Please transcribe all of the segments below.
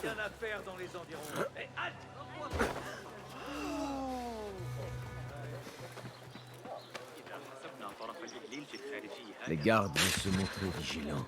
rien à faire dans les environs. Et halte! Les gardes vont se montrer vigilants.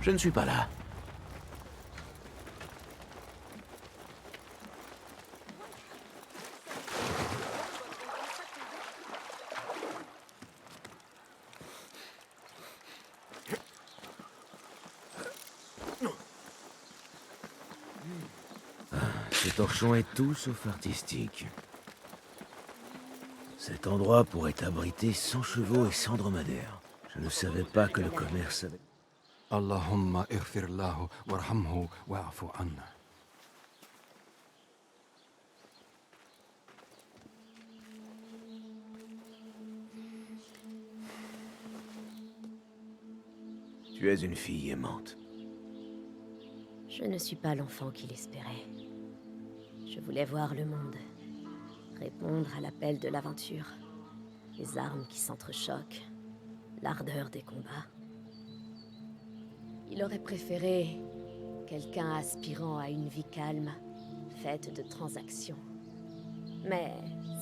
Je ne suis pas là. Ce torchon est tout sauf artistique. Cet endroit pourrait abriter 100 chevaux et 100 dromadaires. Je ne savais pas que le commerce avait... Allahumma ighfir lahu warhamhu wa'fu anna. Tu es une fille aimante. Je ne suis pas l'enfant qu'il espérait. Je voulais voir le monde, répondre à l'appel de l'aventure, les armes qui s'entrechoquent, l'ardeur des combats. Il aurait préféré quelqu'un aspirant à une vie calme, faite de transactions. Mais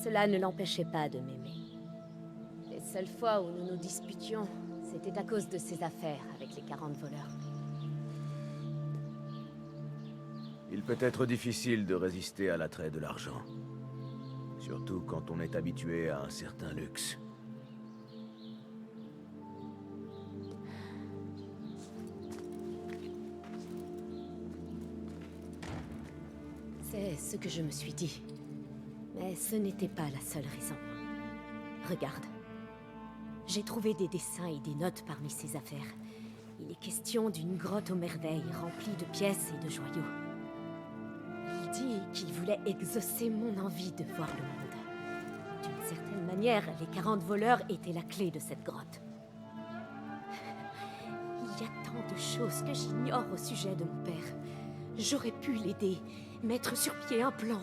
cela ne l'empêchait pas de m'aimer. Les seules fois où nous nous disputions, c'était à cause de ses affaires avec les 40 voleurs. Il peut être difficile de résister à l'attrait de l'argent. Surtout quand on est habitué à un certain luxe. C'est ce que je me suis dit. Mais ce n'était pas la seule raison. Regarde. J'ai trouvé des dessins et des notes parmi ces affaires. Il est question d'une grotte aux merveilles remplie de pièces et de joyaux. Il dit qu'il voulait exaucer mon envie de voir le monde. D'une certaine manière, les 40 voleurs étaient la clé de cette grotte. Il y a tant de choses que j'ignore au sujet de mon père. J'aurais pu l'aider, mettre sur pied un plan.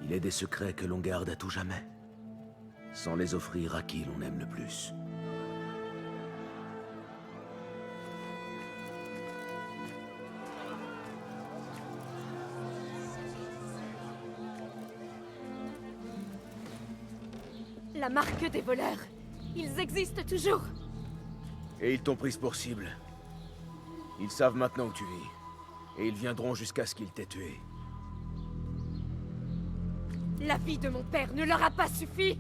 Il est des secrets que l'on garde à tout jamais, sans les offrir à qui l'on aime le plus. La marque des voleurs. Ils existent toujours. Et ils t'ont prise pour cible. Ils savent maintenant où tu vis. Et ils viendront jusqu'à ce qu'ils t'aient tué. La vie de mon père ne leur a pas suffi.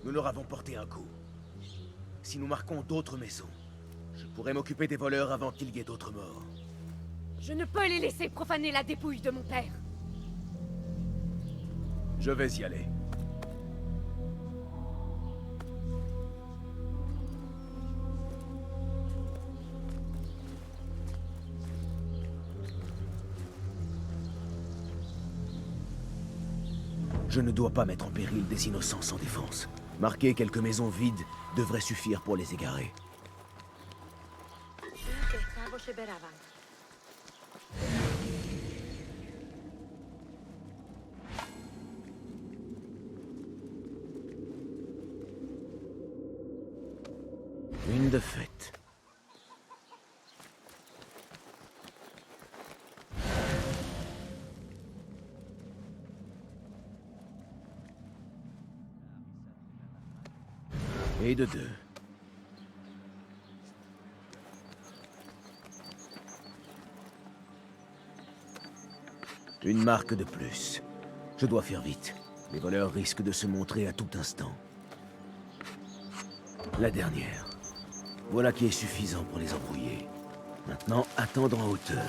Nous leur avons porté un coup. Si nous marquons d'autres maisons, je pourrais m'occuper des voleurs avant qu'il y ait d'autres morts. Je ne peux les laisser profaner la dépouille de mon père. Je vais y aller. Je ne dois pas mettre en péril des innocents sans défense. Marquer quelques maisons vides devrait suffire pour les égarer. Une de faite. Et de deux. Une marque de plus. Je dois faire vite. Les voleurs risquent de se montrer à tout instant. La dernière. Voilà qui est suffisant pour les embrouiller. Maintenant, attendre en hauteur.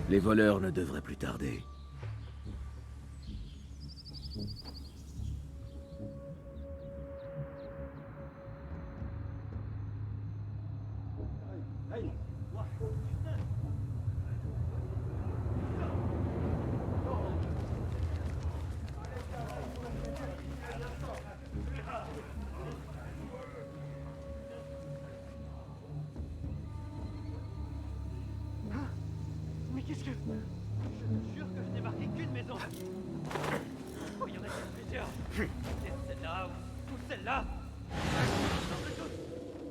Les voleurs ne devraient plus tarder. Mais qu'est-ce que... Je te jure que je n'ai marqué qu'une maison. Oh, il y en a plusieurs. C'est celle-là ou celle-là.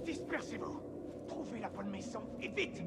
Dispersez-vous. Trouvez la bonne maison et vite.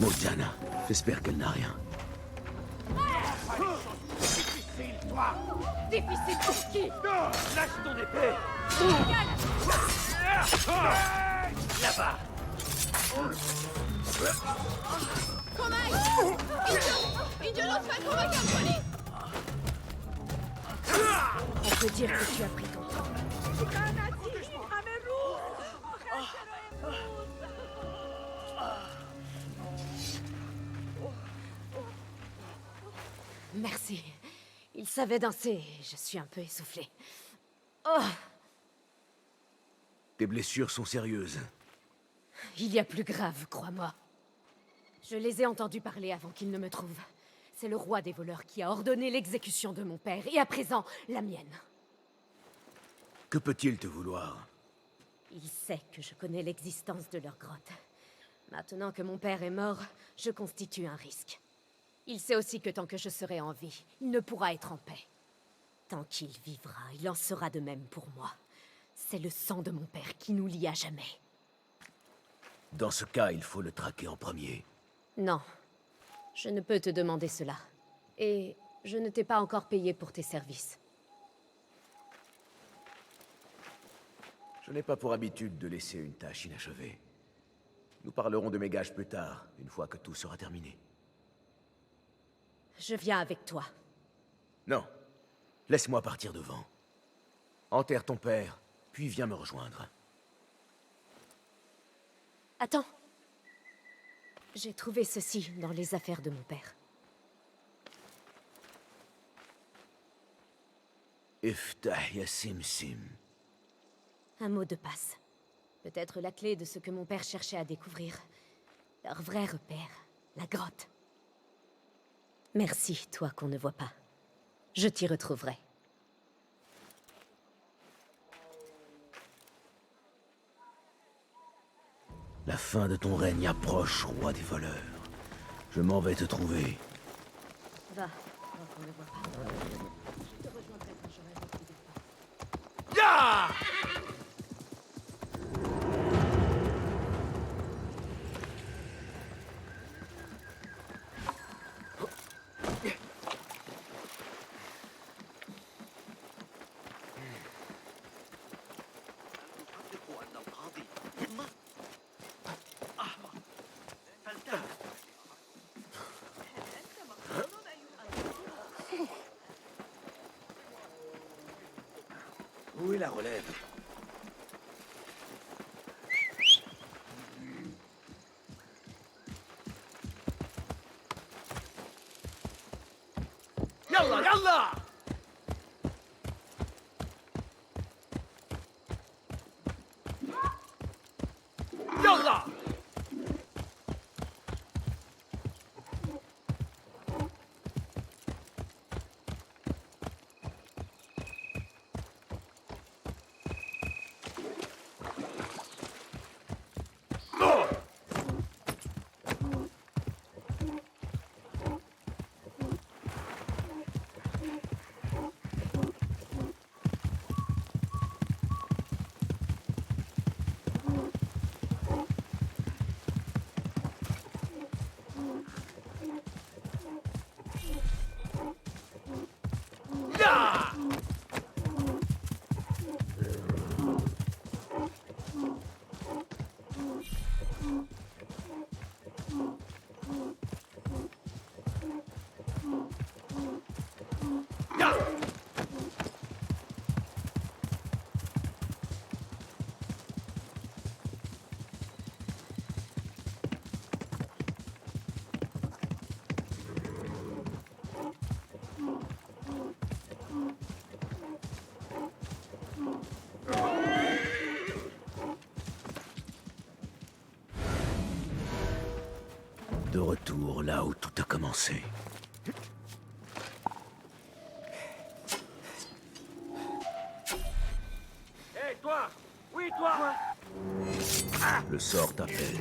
Mojana, j'espère qu'elle n'a rien. Difficile, toi. Difficile pour qui? Lâche ton épée. Là-bas. On peut dire que tu as pris ton temps. Merci. Il savait danser. Je suis un peu essoufflée. Oh, Tes blessures sont sérieuses. il y a plus grave, crois-moi. Je les ai entendus parler avant qu'ils ne me trouvent. C'est le roi des voleurs qui a ordonné l'exécution de mon père, et à présent, la mienne. Que peut-il te vouloir? Il sait que je connais l'existence de leur grotte. Maintenant que mon père est mort, je constitue un risque. Il sait aussi que tant que je serai en vie, il ne pourra être en paix. Tant qu'il vivra, il en sera de même pour moi. C'est le sang de mon père qui nous lie à jamais. Dans ce cas, il faut le traquer en premier. Non, je ne peux te demander cela. Et je ne t'ai pas encore payé pour tes services. Je n'ai pas pour habitude de laisser une tâche inachevée. Nous parlerons de mes gages plus tard, une fois que tout sera terminé. Je viens avec toi. Non. Laisse-moi partir devant. Enterre ton père, puis viens me rejoindre. Attends. J'ai trouvé ceci dans les affaires de mon père. Iftah ya Simsim. Un mot de passe. Peut-être la clé de ce que mon père cherchait à découvrir. Leur vrai repère, la grotte. Merci, toi qu'on ne voit pas. Je t'y retrouverai. La fin de ton règne approche, roi des voleurs. Je m'en vais te trouver. Va, toi qu'on ne voit pas. Je te rejoindrai quand j'aurai repris de force. Ya! Où est la relève? Yallah, yallah! Yallah! Ya! Ya! De retour là où tout a commencé. Hé, toi! Oui, toi! Le sort t'appelle.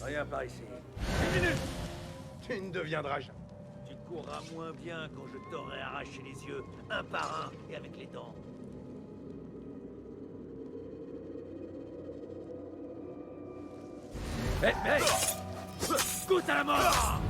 Rien par ici. Une minute! Tu ne deviendras jamais. Tu courras moins bien quand je t'aurai arraché les yeux, un par un, et avec les dents. Hé, hé! Goûte à la mort!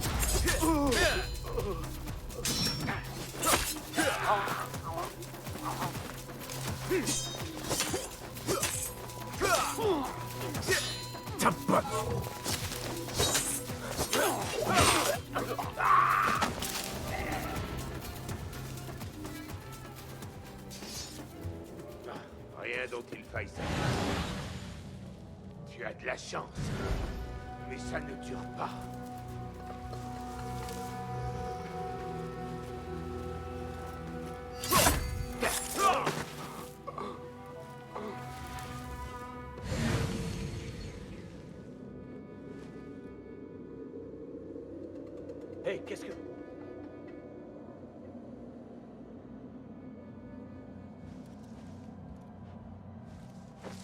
Rien dont il faille s'inquiéter. Tu as de la chance. Mais ça ne dure pas. Hey, qu'est-ce que...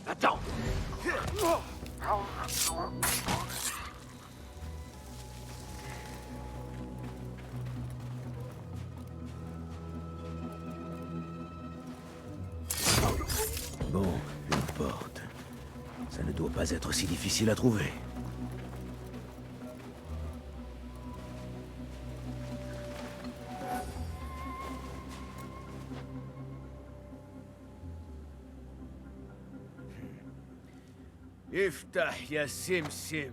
Attends! Bon, une porte. Ça ne doit pas être si difficile à trouver. Iftah ya Simsim.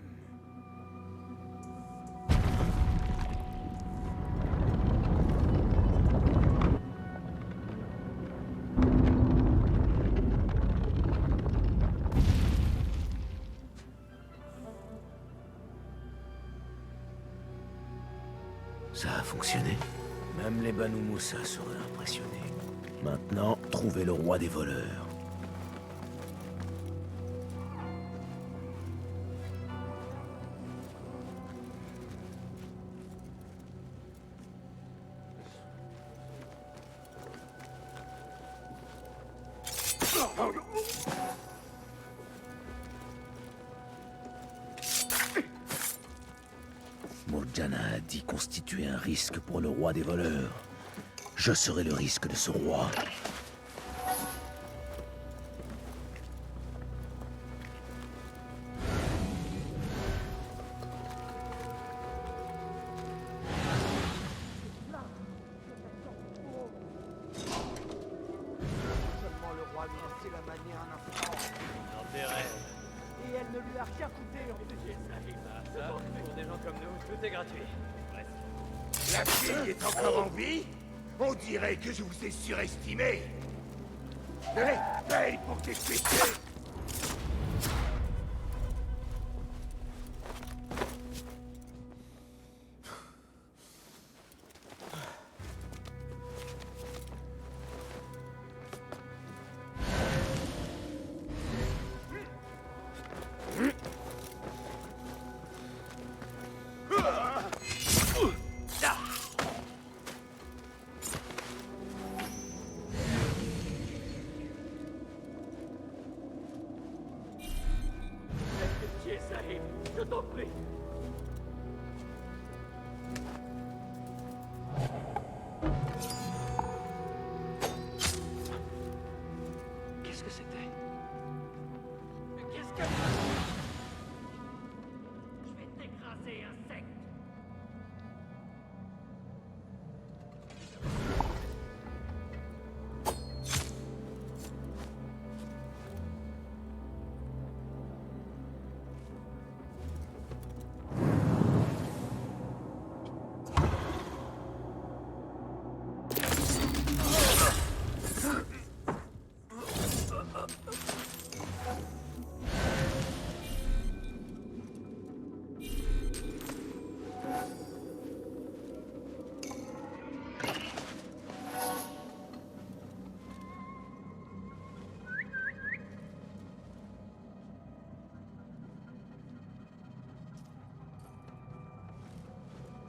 Ça a fonctionné. Même les Banu Moussa seraient impressionnés. Maintenant, trouvez le roi des voleurs. Murjana a dit constituer un risque pour le roi des voleurs. Je serai le risque de ce roi. Seulement le roi lui a laissé la manière un instant. Dans tes rêves. Et elle ne lui a rien coûté. Ça, pour des gens comme nous, tout est gratuit. Presque. La fille est encore en vie? On dirait que je vous ai surestimé. Allez, paye pour tes péchés. Pitié, Sahib, je t'en prie. Qu'est-ce que c'était? Qu'est-ce que... Je vais t'écraser, insecte!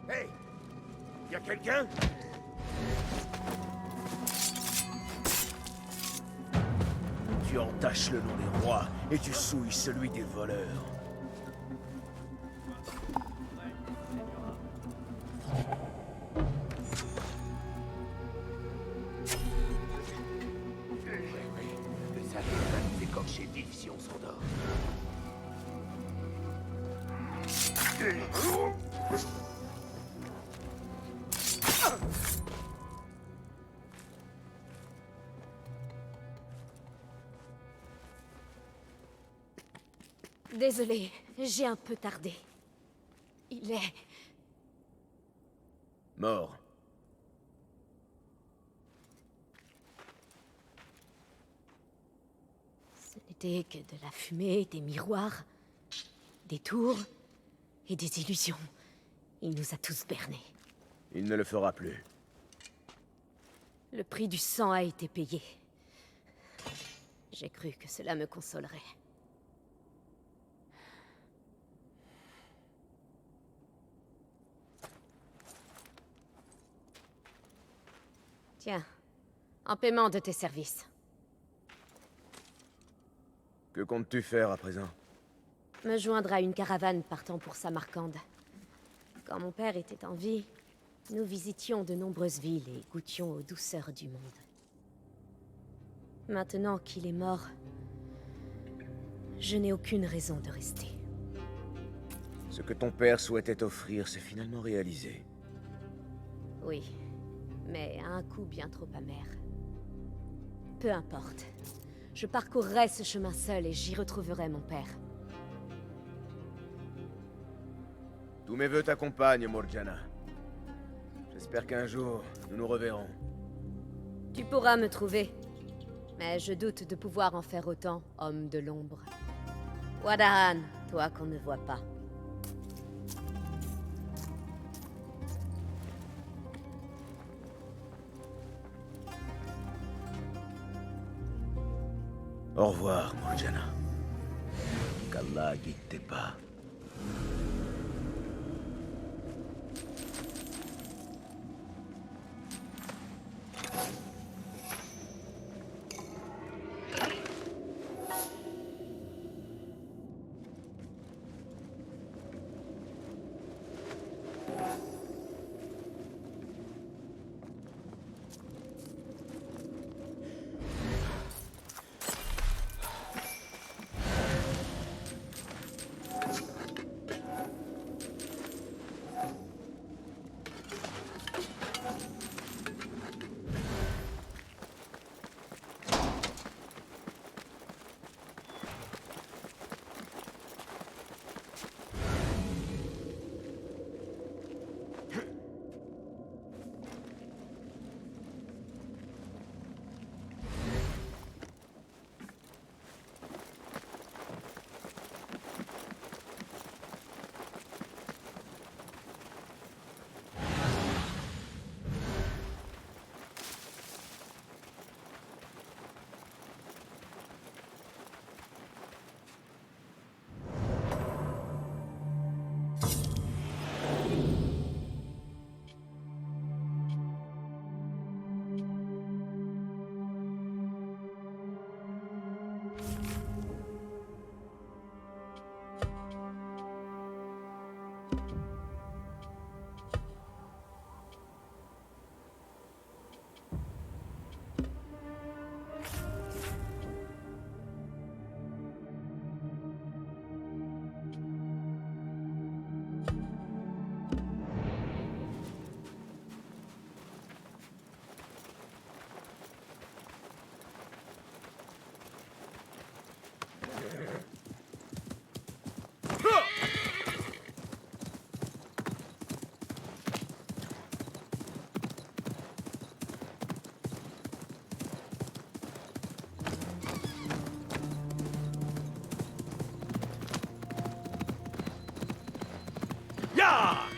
Hey! Y a quelqu'un? Tu entaches le nom des rois et tu souilles celui des voleurs. Désolée, j'ai un peu tardé. Il est... Mort. Ce n'était que de la fumée, des miroirs, des tours et des illusions. Il nous a tous bernés. Il ne le fera plus. Le prix du sang a été payé. J'ai cru que cela me consolerait. Tiens, en paiement de tes services. Que comptes-tu faire à présent? Me joindre à une caravane partant pour Samarcande. Quand mon père était en vie, nous visitions de nombreuses villes et goûtions aux douceurs du monde. Maintenant qu'il est mort, je n'ai aucune raison de rester. Ce que ton père souhaitait offrir s'est finalement réalisé. Oui, mais à un coût bien trop amer. Peu importe. Je parcourrai ce chemin seul et j'y retrouverai mon père. Tous mes vœux t'accompagnent, Morgiana. J'espère qu'un jour, nous nous reverrons. Tu pourras me trouver. Mais je doute de pouvoir en faire autant, homme de l'ombre. Wadahan, toi qu'on ne voit pas. Au revoir, Morgiana. Qu'Allah guide tes pas. Ya!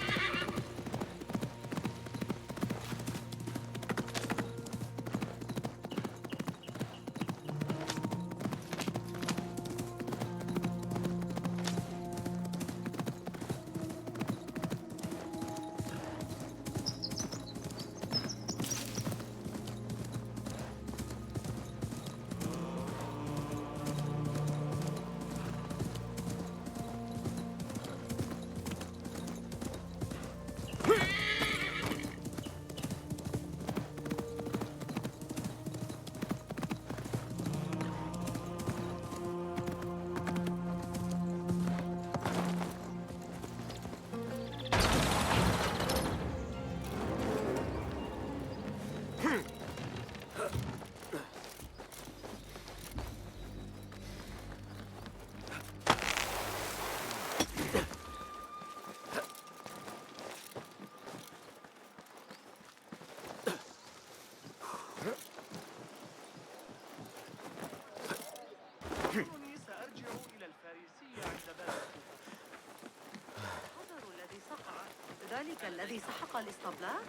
ذلك الذي سحق الاسطبلات؟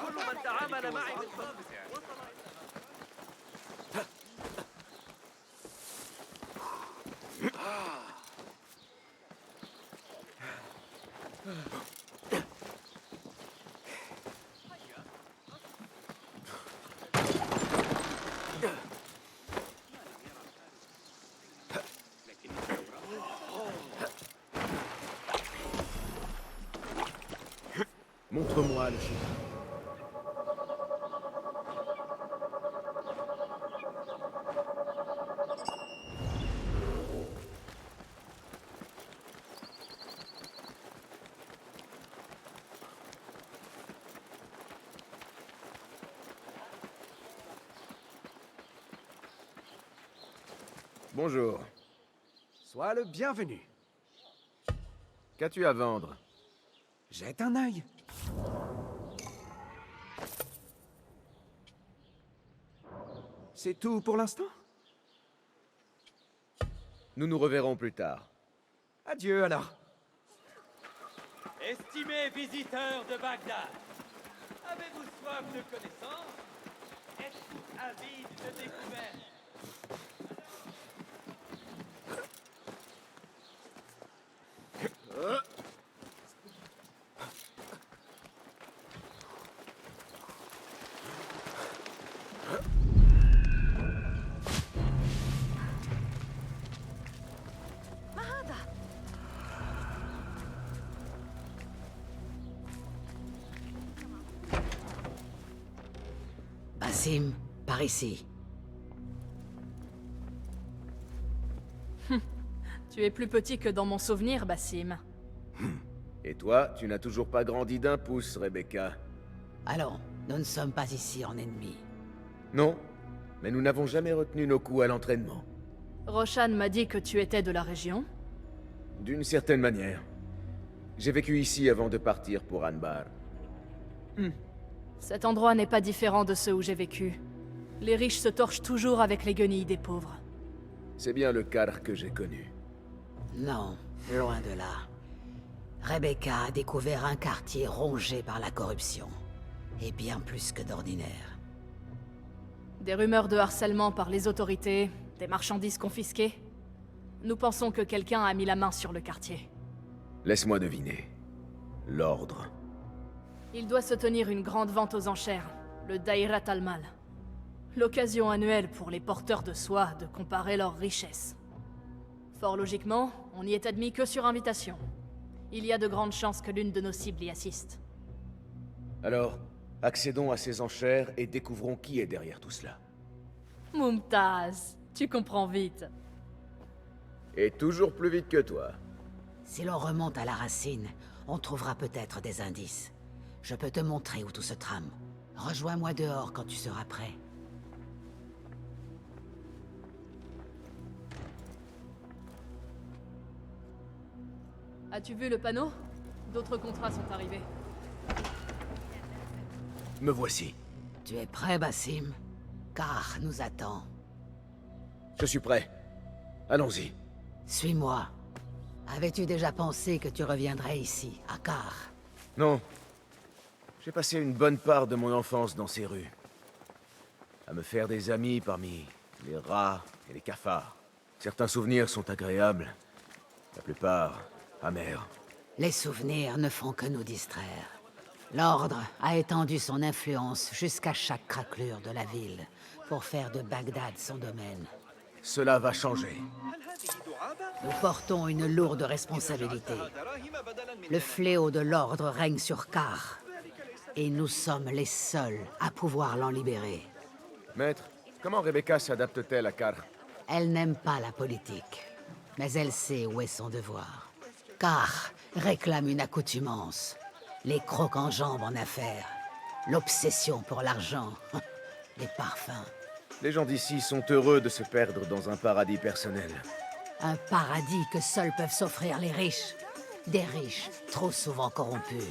كل من تعامل معي بالحب وصل Montre-moi le chemin. Bonjour. Sois le bienvenu. Qu'as-tu à vendre? Jette un œil. C'est tout pour l'instant? Nous nous reverrons plus tard. Adieu alors. Estimés visiteurs de Bagdad, avez-vous soif de connaissances? Êtes-vous avides de découvertes? Basim, par ici. Tu es plus petit que dans mon souvenir, Basim. Et toi, tu n'as toujours pas grandi d'un pouce, Rebecca. Allons, nous ne sommes pas ici en ennemis. Non, mais nous n'avons jamais retenu nos coups à l'entraînement. Roshan m'a dit que tu étais de la région. D'une certaine manière. J'ai vécu ici avant de partir pour Anbar. Cet endroit n'est pas différent de ceux où j'ai vécu. Les riches se torchent toujours avec les guenilles des pauvres. C'est bien le Karr que j'ai connu. Non, loin de là. Rebecca a découvert un quartier rongé par la corruption. Et bien plus que d'ordinaire. Des rumeurs de harcèlement par les autorités, des marchandises confisquées. Nous pensons que quelqu'un a mis la main sur le quartier. Laisse-moi deviner. L'ordre. Il doit se tenir une grande vente aux enchères, le Dairat al-Mal. L'occasion annuelle pour les porteurs de soie de comparer leurs richesses. Fort logiquement, on n'y est admis que sur invitation. Il y a de grandes chances que l'une de nos cibles y assiste. Alors, accédons à ces enchères et découvrons qui est derrière tout cela. Mumtaz, tu comprends vite. Et toujours plus vite que toi. Si l'on remonte à la racine, on trouvera peut-être des indices. Je peux te montrer où tout se trame. Rejoins-moi dehors quand tu seras prêt. As-tu vu le panneau? D'autres contrats sont arrivés. Me voici. Tu es prêt, Basim? Car nous attend. Je suis prêt. Allons-y. Suis-moi. Avais-tu déjà pensé que tu reviendrais ici, à Car? Non. J'ai passé une bonne part de mon enfance dans ces rues. À me faire des amis parmi les rats et les cafards. Certains souvenirs sont agréables. La plupart, amers. Les souvenirs ne font que nous distraire. L'Ordre a étendu son influence jusqu'à chaque craquelure de la ville, pour faire de Bagdad son domaine. Cela va changer. Nous portons une lourde responsabilité. Le fléau de l'Ordre règne sur Car. Et nous sommes les seuls à pouvoir l'en libérer. Maître, comment Rebecca s'adapte-t-elle à Karr? Elle n'aime pas la politique, mais elle sait où est son devoir. Car réclame une accoutumance, les crocs en jambes en affaires, l'obsession pour l'argent, les parfums. Les gens d'ici sont heureux de se perdre dans un paradis personnel. Un paradis que seuls peuvent s'offrir les riches. Des riches, trop souvent corrompus.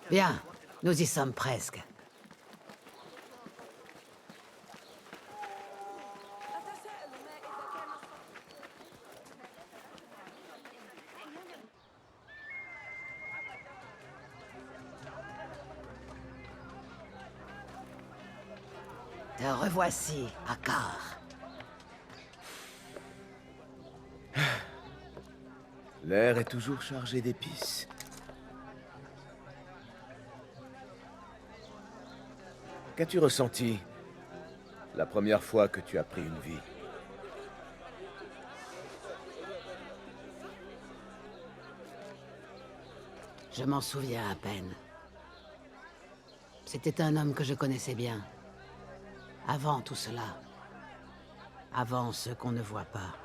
Bien, nous y sommes presque. Te revoici, Akar. L'air est toujours chargé d'épices. Qu'as-tu ressenti la première fois que tu as pris une vie? Je m'en souviens à peine. C'était un homme que je connaissais bien. Avant tout cela. Avant ce qu'on ne voit pas.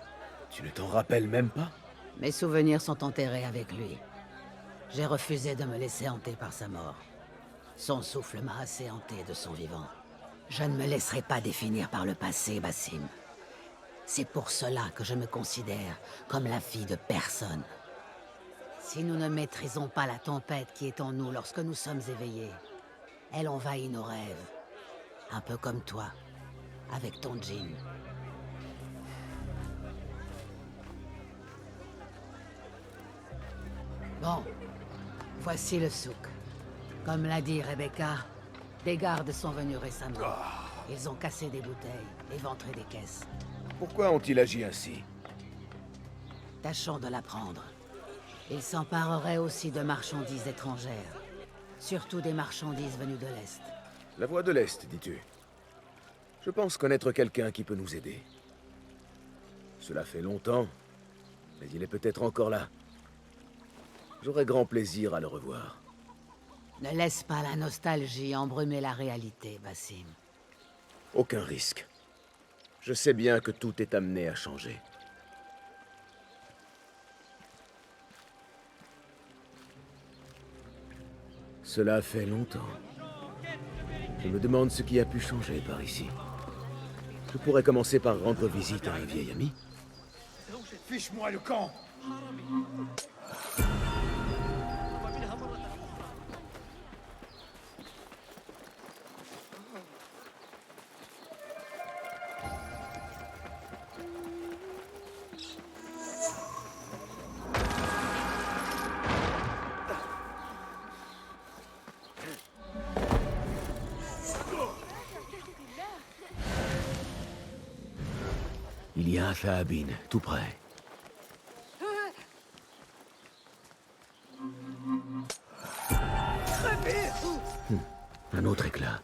Tu ne t'en rappelles même pas? Mes souvenirs sont enterrés avec lui. J'ai refusé de me laisser hanter par sa mort. Son souffle m'a assez hanté de son vivant. Je ne me laisserai pas définir par le passé, Basim. C'est pour cela que je me considère comme la fille de personne. Si nous ne maîtrisons pas la tempête qui est en nous lorsque nous sommes éveillés, elle envahit nos rêves. Un peu comme toi, avec ton djinn. Bon, voici le souk. Comme l'a dit Rebecca, des gardes sont venus récemment. Ils ont cassé des bouteilles, éventré des caisses. Pourquoi ont-ils agi ainsi? Tâchons de l'apprendre. Ils s'empareraient aussi de marchandises étrangères. Surtout des marchandises venues de l'Est. La voie de l'Est, dis-tu? Je pense connaître quelqu'un qui peut nous aider. Cela fait longtemps, mais il est peut-être encore là. J'aurai grand plaisir à le revoir. Ne laisse pas la nostalgie embrumer la réalité, Basim. Aucun risque. Je sais bien que tout est amené à changer. Cela fait longtemps. Je me demande ce qui a pu changer par ici. Je pourrais commencer par rendre visite à un vieil ami. Fiche-moi le camp! Il y a un Thaabin, tout près. Un autre éclat.